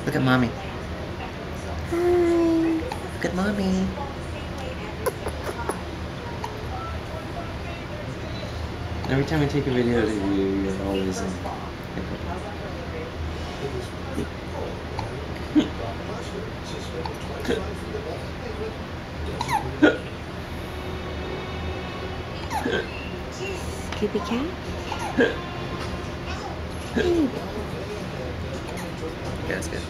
Look at mommy. Hi. Look at mommy. Every time I take a video of you, you're always in hiccup. Scooby cat. Yeah, that's good.